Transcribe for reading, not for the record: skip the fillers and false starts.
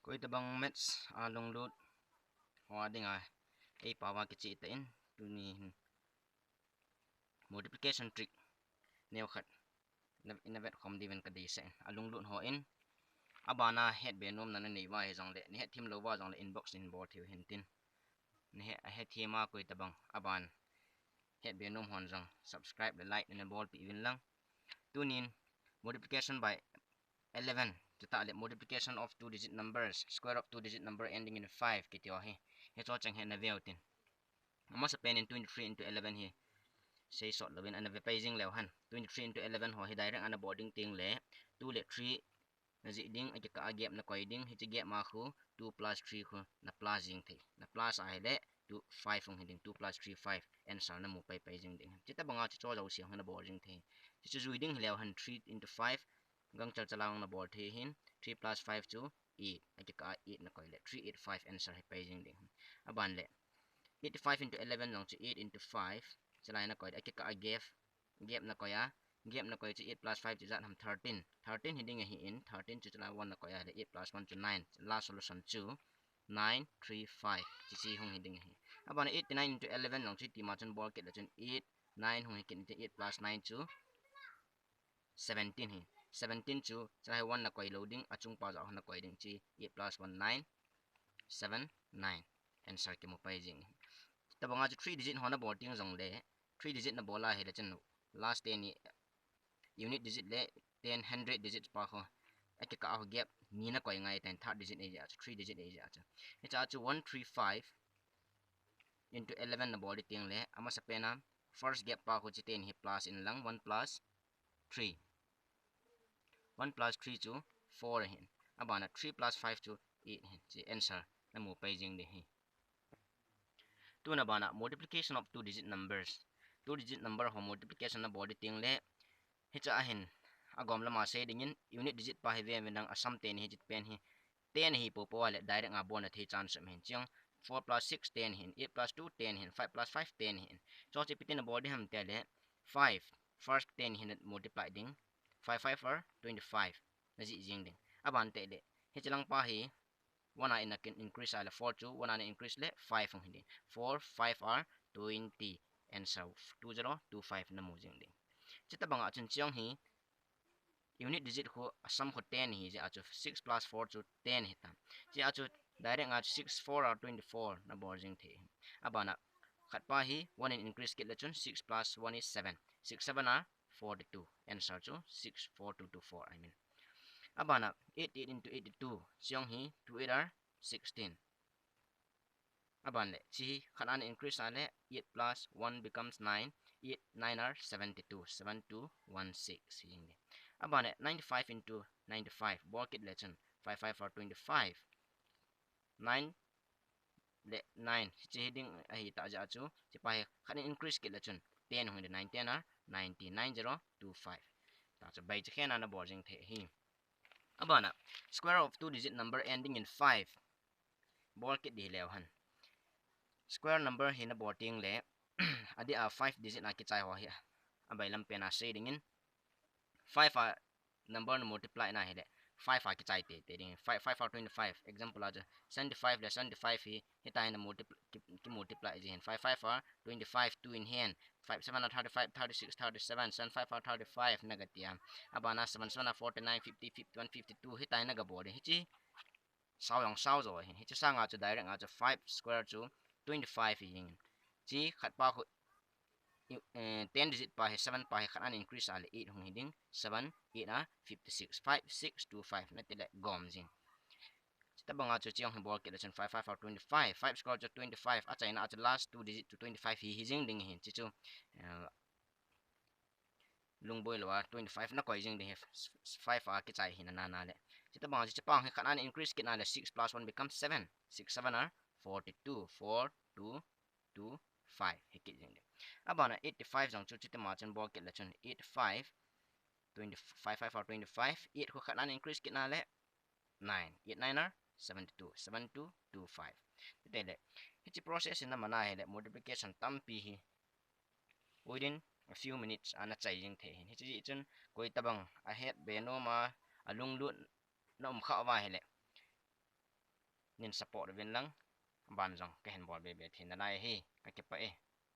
Koi tabang maths along lut hoa dinga ei pawa ke chi ta in tu ni multiplication trick neu khat in vet khom diven ka dei se alung lut ho in abana het be nom nan nei wa he jong le ni het thim lo wa jong le inbox in bor thiu hin tin ni he thima koi tabang aban het be nom hon jong subscribe le like ne bol pi win lang tunin multiplication by 11 to ta le multiplication of two digit numbers square of two digit number ending in 5 ki tio he cho chang he na veo tin amo sa pen in 23 into 11 he say sort lovin and paging lew han 23 into 11 ho he direct ana boarding ting le 2 le 3 na zi ding a ka gap na koi ding he chi gap ma khu 2 plus 3 khu na plus jing the na plus a le 2 5 ong hiding 2 plus 3 5 answer na mu pai paging ding chita banga chi cho jaw siang na boarding the chi chu reading lew han 3 into 5 gang chal chalang na board the hin 3 plus 5 to 8 a ka 8 na koi le 385 answer he paging ding aban le 85 into 11 long to 8 into 5 chalai na koi ake ka gap na koya gap na koi 8 plus 5 jat ham 13 13 hiding hi in 13 chu chala 1 na koya 8 plus 1 to 9 last solution 2 9 3 5 chi chi hong hiding hi abana 89 into 11 long chi ti ma chon ball ket la chen 8 9 hong ket 8 plus 9 to 17 hi 17 chu chala 1 na koi loading achung pa ja na koi ding chi 8 plus 1 9 7 9 answer ke mo pai jing tabanga 3 digit hona boarding jong le 3 digit na bola he le chen last 10 unit digit le 10 100 digits pa kho ake ka ho gap ni na koi ngai ten third digit e ja 3 digit e ja cha chu 135 into 11 na body ting le ama sa pena first gap pa kho chi 10 hi plus in lang 1 plus 3 1 plus 3 chu 4 hin abana 3 plus 5 chu 8 hin chi answer na mu pai jing de hi tu na bana multiplication of two digit numbers two digit number ho multiplication na body ting le hicha hin agom lama se dingin unit digit pa he ve nang asam 10 hi jit pen hi 10 hi po po le direct nga bon the chance men chiang 4 plus 6 10 hin 8 plus 2 10 hin 5 plus 5 10 hin so che pitin na body ham te le 5 first 10 hin multiply ding 5 5 for 25 na ji jing ding aban te le hichalang pa hi 1 in increase ala 4 to 1 in increase le 5 ang hindi 4 5 are 20 answer 2025 na mo jing ding chita banga chun chiang hi unit digit ko asam ko 10 hi ja achu 6 plus 4 to 10 hi tam ji achu direct nga 6 4 are 24 na boarding the abana khat pa hi 1 in increase ke la chun 6 plus 1 is 7 6 7 are 42 answer chu 64224 I mean abana 8 8 into 82 siang hi 2 8 are 16 aban le chi khanan increase ale 8 plus 1 becomes 9 8 9 are 72 7216 hingi abane 95 into 95 bucket lesson 5 5 for 25 9 le 9 chi heading ahi ta ja chu chi pa khanan increase ke lesson 10 hunde 9 10 are 99025 ta cha bai chi khena na boarding the hi abana square of two digit number ending in 5 bucket di lewan square number hina boarding le adi a 5 digit na ki chai ho hi abai lam pena shading in 5 a number no multiply na hele 5 a ki chai te ding 5 5 for 25 example aja 75 le 75 hi hita ina multiply ji 5 5 for 25 2 in hand 5 7 35 36 37 7 5 for 35 negatia abana 7 7 49 50 51 52 hita ina ga body hichi sao zo hichi sa nga chu direct nga chu 5 square chu 25 yin chi khat pa khu 10 digit pa he 7 pa he khan increase ale 8 hung hiding 7 8 a 56 5 6 2 5 na tele gom jing chita banga chu chiang bol ke lesson 5 5 for 25 5 square chu 25 a chaina a last 2 digit to 25 hi hijing ding hin chi chu lungboi lo 25 na koi jing ding 5 a ki chai hin na na le chita banga chi pang he khan increase ke na le 6 plus 1 becomes 7 6 7 are 42 4 2 2 5 hikit jing abana 85 jang chu chita ma chen bol ke la chen 85 25 5 for 25 8 ko khan increase ke na le 9 8 9 are 72 7225 tele hichi process na mana hele multiplication tampi hi within a few minutes ana chai jing the hichi chen koi tabang a het be no ma alung lu nom kha wa hele nin support vin lang ban jong ke hen bol be be thin na hi ka ke pa e